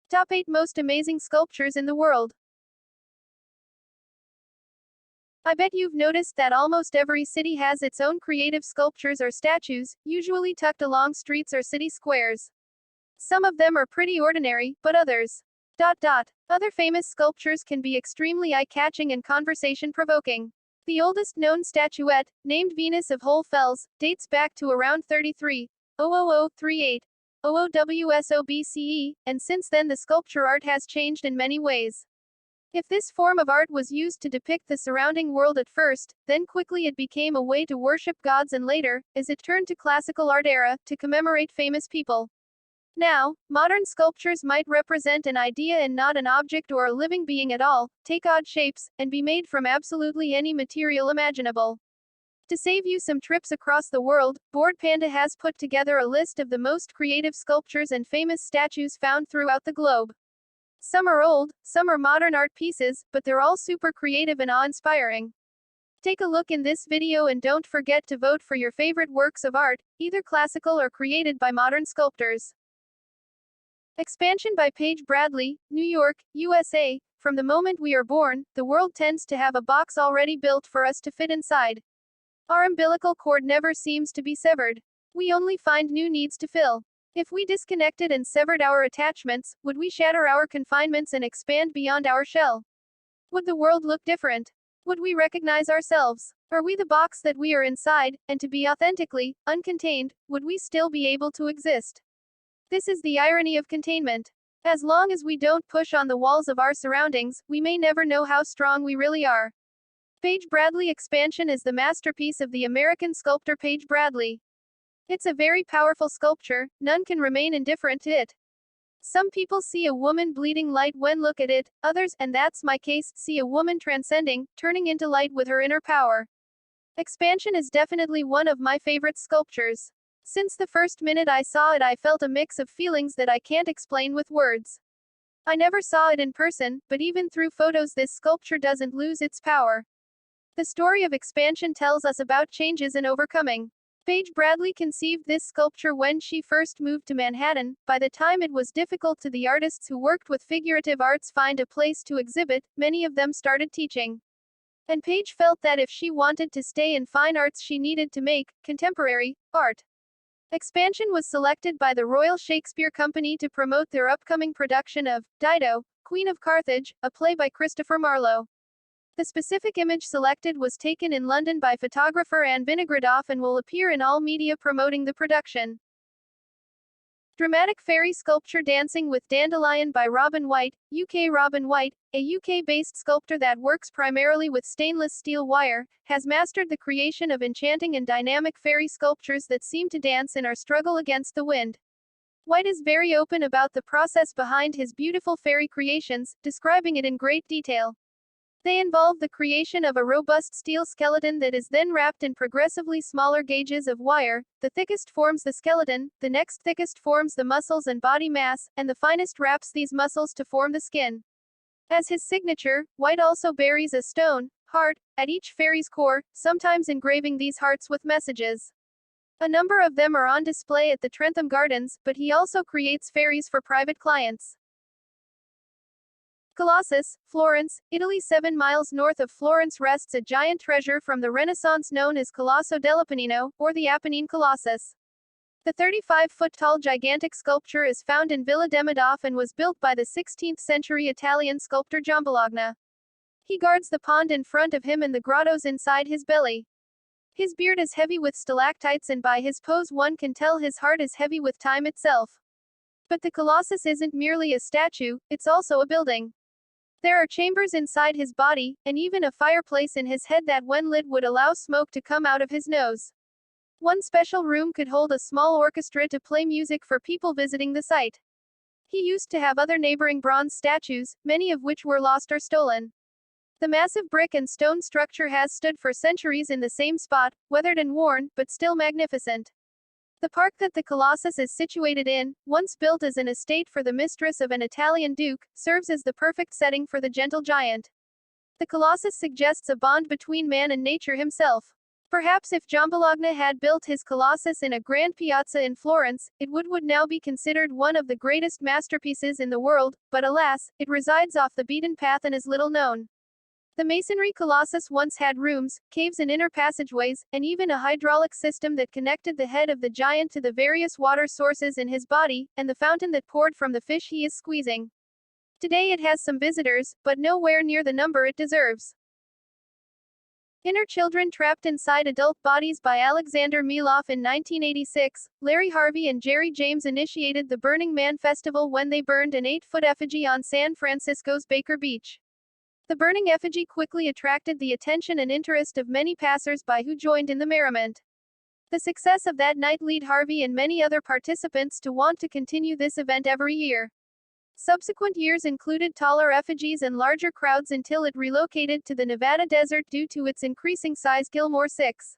Top 8 Most Amazing Sculptures in the World. I bet you've noticed that almost every city has its own creative sculptures or statues, usually tucked along streets or city squares. Some of them are pretty ordinary, but others. Other famous sculptures can be extremely eye-catching and conversation-provoking. The oldest known statuette, named Venus of Whole Fells, dates back to around 33,000–38,000 BCE, and since then the sculpture art has changed in many ways. If this form of art was used to depict the surrounding world at first, then quickly it became a way to worship gods, and later, as it turned to classical art era, to commemorate famous people. Now, modern sculptures might represent an idea and not an object or a living being at all, take odd shapes, and be made from absolutely any material imaginable. To save you some trips across the world, Bored Panda has put together a list of the most creative sculptures and famous statues found throughout the globe. Some are old, some are modern art pieces, but they're all super creative and awe-inspiring. Take a look in this video and don't forget to vote for your favorite works of art, either classical or created by modern sculptors. Expansion by Paige Bradley, New York, USA. From the moment we are born, the world tends to have a box already built for us to fit inside. Our umbilical cord never seems to be severed. We only find new needs to fill. If we disconnected and severed our attachments, would we shatter our confinements and expand beyond our shell? Would the world look different? Would we recognize ourselves? Are we the box that we are inside, and to be authentically uncontained, would we still be able to exist? This is the irony of containment. As long as we don't push on the walls of our surroundings, we may never know how strong we really are. Paige Bradley Expansion is the masterpiece of the American sculptor Paige Bradley. It's a very powerful sculpture, none can remain indifferent to it. Some people see a woman bleeding light when look at it, others, and that's my case, see a woman transcending, turning into light with her inner power. Expansion is definitely one of my favorite sculptures. Since the first minute I saw it, I felt a mix of feelings that I can't explain with words. I never saw it in person, but even through photos this sculpture doesn't lose its power. The story of Expansion tells us about changes and overcoming. Paige Bradley conceived this sculpture when she first moved to Manhattan. By the time it was difficult to the artists who worked with figurative arts find a place to exhibit, many of them started teaching. And Paige felt that if she wanted to stay in fine arts she needed to make contemporary art. Expansion was selected by the Royal Shakespeare Company to promote their upcoming production of Dido, Queen of Carthage, a play by Christopher Marlowe. The specific image selected was taken in London by photographer Anne Vinogradoff and will appear in all media promoting the production. Dramatic fairy sculpture Dancing with Dandelion by Robin White, UK. Robin White, a UK-based sculptor that works primarily with stainless steel wire, has mastered the creation of enchanting and dynamic fairy sculptures that seem to dance in our struggle against the wind. White is very open about the process behind his beautiful fairy creations, describing it in great detail. They involve the creation of a robust steel skeleton that is then wrapped in progressively smaller gauges of wire. The thickest forms the skeleton, the next thickest forms the muscles and body mass, and the finest wraps these muscles to form the skin. As his signature, White also buries a stone heart at each fairy's core, sometimes engraving these hearts with messages. A number of them are on display at the Trentham Gardens, but he also creates fairies for private clients. Colossus, Florence, Italy. 7 miles north of Florence rests a giant treasure from the Renaissance known as Colosso dell'Apennino, or the Apennine Colossus. The 35-foot-tall gigantic sculpture is found in Villa Demidov and was built by the 16th-century Italian sculptor Giambologna. He guards the pond in front of him and the grottos inside his belly. His beard is heavy with stalactites, and by his pose one can tell his heart is heavy with time itself. But the Colossus isn't merely a statue, it's also a building. There are chambers inside his body, and even a fireplace in his head that when lit would allow smoke to come out of his nose. One special room could hold a small orchestra to play music for people visiting the site. He used to have other neighboring bronze statues, many of which were lost or stolen. The massive brick and stone structure has stood for centuries in the same spot, weathered and worn, but still magnificent. The park that the Colossus is situated in, once built as an estate for the mistress of an Italian duke, serves as the perfect setting for the gentle giant. The Colossus suggests a bond between man and nature himself. Perhaps if Giambologna had built his Colossus in a grand piazza in Florence, it would now be considered one of the greatest masterpieces in the world, but alas, it resides off the beaten path and is little known. The masonry Colossus once had rooms, caves and inner passageways, and even a hydraulic system that connected the head of the giant to the various water sources in his body, and the fountain that poured from the fish he is squeezing. Today it has some visitors, but nowhere near the number it deserves. Inner children trapped inside adult bodies by Alexander Miloff in 1986, Larry Harvey and Jerry James initiated the Burning Man Festival when they burned an 8-foot effigy on San Francisco's Baker Beach. The burning effigy quickly attracted the attention and interest of many passers-by who joined in the merriment. The success of that night led Harvey and many other participants to want to continue this event every year. Subsequent years included taller effigies and larger crowds until it relocated to the Nevada desert due to its increasing size. Gilmore 6.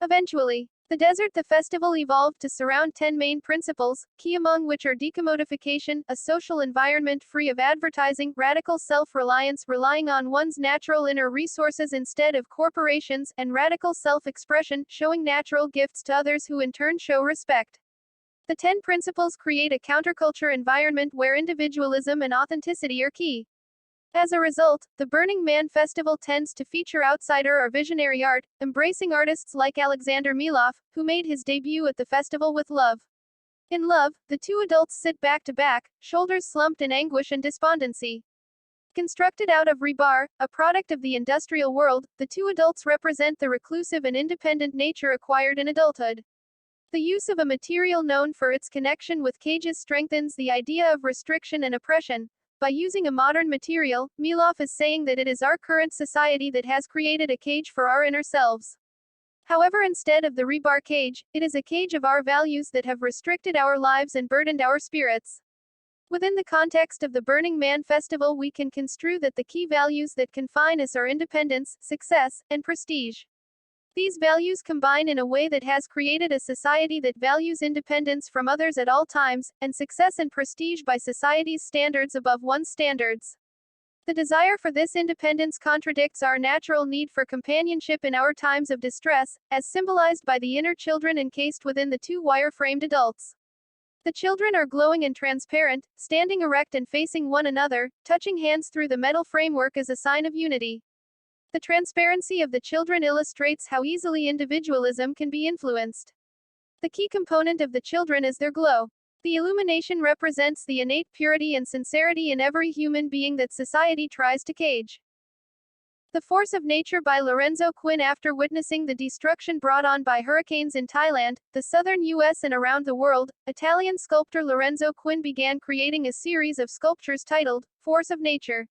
Eventually, the festival evolved to surround 10 main principles, key among which are decommodification, a social environment free of advertising, radical self-reliance relying on one's natural inner resources instead of corporations, and radical self-expression, showing natural gifts to others who in turn show respect. The 10 principles create a counterculture environment where individualism and authenticity are key. As a result, the Burning Man Festival tends to feature outsider or visionary art, embracing artists like Alexander Miloff, who made his debut at the festival with Love. In Love, the two adults sit back to back, shoulders slumped in anguish and despondency. Constructed out of rebar, a product of the industrial world, the two adults represent the reclusive and independent nature acquired in adulthood. The use of a material known for its connection with cages strengthens the idea of restriction and oppression. By using a modern material, Miloff is saying that it is our current society that has created a cage for our inner selves. However, instead of the rebar cage, it is a cage of our values that have restricted our lives and burdened our spirits. Within the context of the Burning Man Festival, we can construe that the key values that confine us are independence, success, and prestige. These values combine in a way that has created a society that values independence from others at all times, and success and prestige by society's standards above one's standards. The desire for this independence contradicts our natural need for companionship in our times of distress, as symbolized by the inner children encased within the two wire-framed adults. The children are glowing and transparent, standing erect and facing one another, touching hands through the metal framework as a sign of unity. The transparency of the children illustrates how easily individualism can be influenced. The key component of the children is their glow. The illumination represents the innate purity and sincerity in every human being that society tries to cage. The Force of Nature by Lorenzo Quinn. After witnessing the destruction brought on by hurricanes in Thailand, the southern U.S. and around the world, Italian sculptor Lorenzo Quinn began creating a series of sculptures titled, Force of Nature.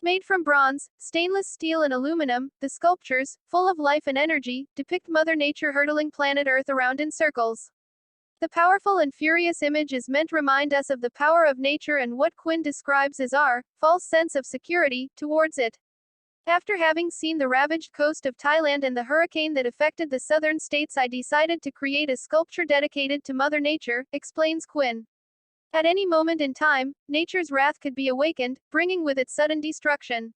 Made from bronze, stainless steel and aluminum, the sculptures, full of life and energy, depict Mother Nature hurtling planet Earth around in circles. The powerful and furious image is meant to remind us of the power of nature and what Quinn describes as our false sense of security towards it. After having seen the ravaged coast of Thailand and the hurricane that affected the southern states, I decided to create a sculpture dedicated to Mother Nature, explains Quinn. At any moment in time, nature's wrath could be awakened, bringing with it sudden destruction.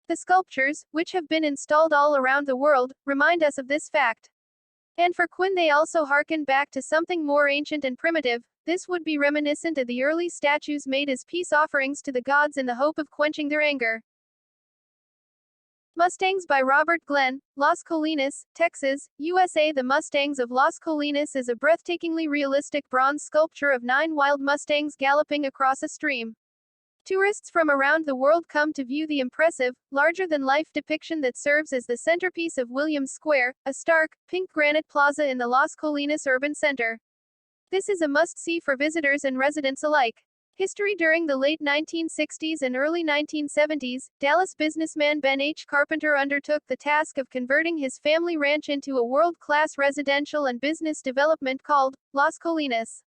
The sculptures, which have been installed all around the world, remind us of this fact. And for Quinn, they also harken back to something more ancient and primitive. This would be reminiscent of the early statues made as peace offerings to the gods in the hope of quenching their anger. Mustangs by Robert Glenn, Las Colinas, Texas, USA. The Mustangs of Las Colinas is a breathtakingly realistic bronze sculpture of 9 wild Mustangs galloping across a stream. Tourists from around the world come to view the impressive, larger-than-life depiction that serves as the centerpiece of Williams Square, a stark, pink granite plaza in the Las Colinas urban center. This is a must-see for visitors and residents alike. History. During the late 1960s and early 1970s, Dallas businessman Ben H. Carpenter undertook the task of converting his family ranch into a world-class residential and business development called Las Colinas.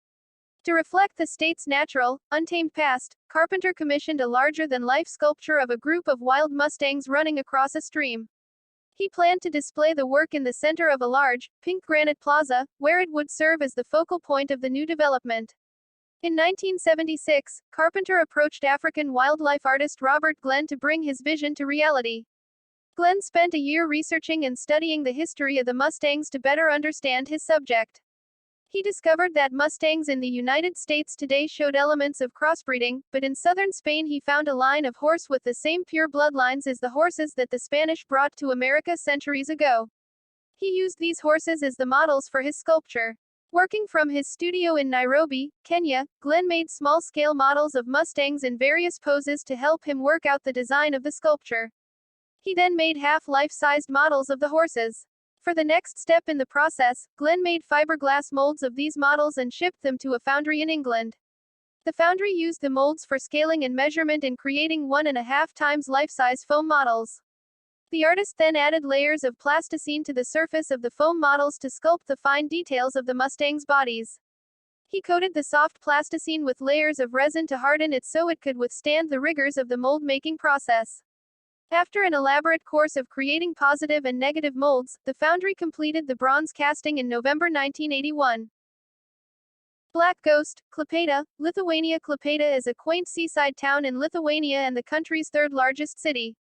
To reflect the state's natural, untamed past, Carpenter commissioned a larger-than-life sculpture of a group of wild Mustangs running across a stream. He planned to display the work in the center of a large, pink granite plaza, where it would serve as the focal point of the new development. In 1976, Carpenter approached African wildlife artist Robert Glenn to bring his vision to reality. Glenn spent a year researching and studying the history of the Mustangs to better understand his subject. He discovered that Mustangs in the United States today showed elements of crossbreeding, but in southern Spain he found a line of horse with the same pure bloodlines as the horses that the Spanish brought to America centuries ago. He used these horses as the models for his sculpture. Working from his studio in Nairobi, Kenya, Glenn made small-scale models of Mustangs in various poses to help him work out the design of the sculpture. He then made half-life-sized models of the horses. For the next step in the process, Glenn made fiberglass molds of these models and shipped them to a foundry in England. The foundry used the molds for scaling and measurement in creating 1.5 times life-size foam models. The artist then added layers of plasticine to the surface of the foam models to sculpt the fine details of the Mustangs' bodies. He coated the soft plasticine with layers of resin to harden it so it could withstand the rigors of the mold-making process. After an elaborate course of creating positive and negative molds, the foundry completed the bronze casting in November 1981. Black Ghost, Klaipėda, Lithuania. Klaipėda is a quaint seaside town in Lithuania and the country's third-largest city.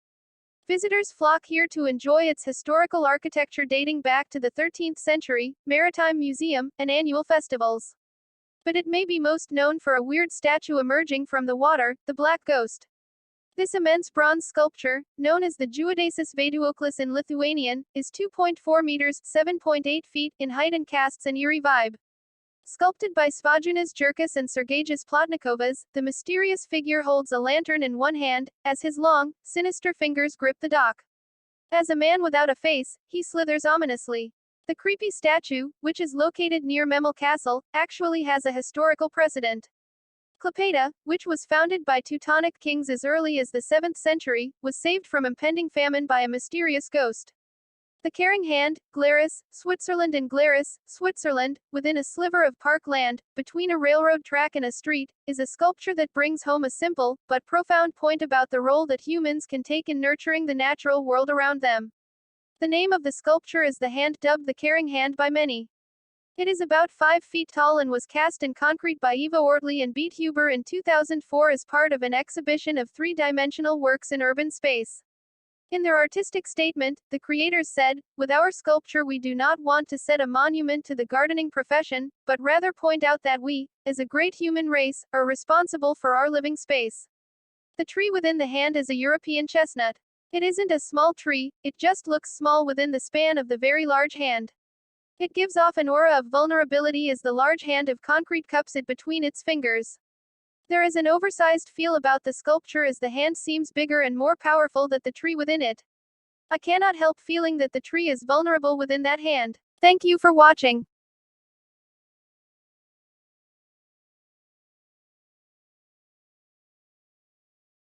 Visitors flock here to enjoy its historical architecture dating back to the 13th century, maritime museum, and annual festivals. But it may be most known for a weird statue emerging from the water, the Black Ghost. This immense bronze sculpture, known as the Juodasis Vaiduoklis in Lithuanian, is 2.4 meters (7.8 feet) in height and casts an eerie vibe. Sculpted by Svajūnas Jurkis and Sergejus Plotnikovas, the mysterious figure holds a lantern in one hand, as his long, sinister fingers grip the dock. As a man without a face, he slithers ominously. The creepy statue, which is located near Memel Castle, actually has a historical precedent. Klaipėda, which was founded by Teutonic kings as early as the 7th century, was saved from impending famine by a mysterious ghost. The Caring Hand, Glarus, Switzerland. In Glarus, Switzerland, within a sliver of park land, between a railroad track and a street, is a sculpture that brings home a simple, but profound point about the role that humans can take in nurturing the natural world around them. The name of the sculpture is the hand, dubbed the Caring Hand by many. It is about 5 feet tall and was cast in concrete by Eva Ortley and Beat Huber in 2004 as part of an exhibition of three-dimensional works in urban space. In their artistic statement, the creators said, "With our sculpture we do not want to set a monument to the gardening profession, but rather point out that we, as a great human race, are responsible for our living space." The tree within the hand is a European chestnut. It isn't a small tree, it just looks small within the span of the very large hand. It gives off an aura of vulnerability as the large hand of concrete cups it between its fingers. There is an oversized feel about the sculpture as the hand seems bigger and more powerful than the tree within it. I cannot help feeling that the tree is vulnerable within that hand. Thank you for watching.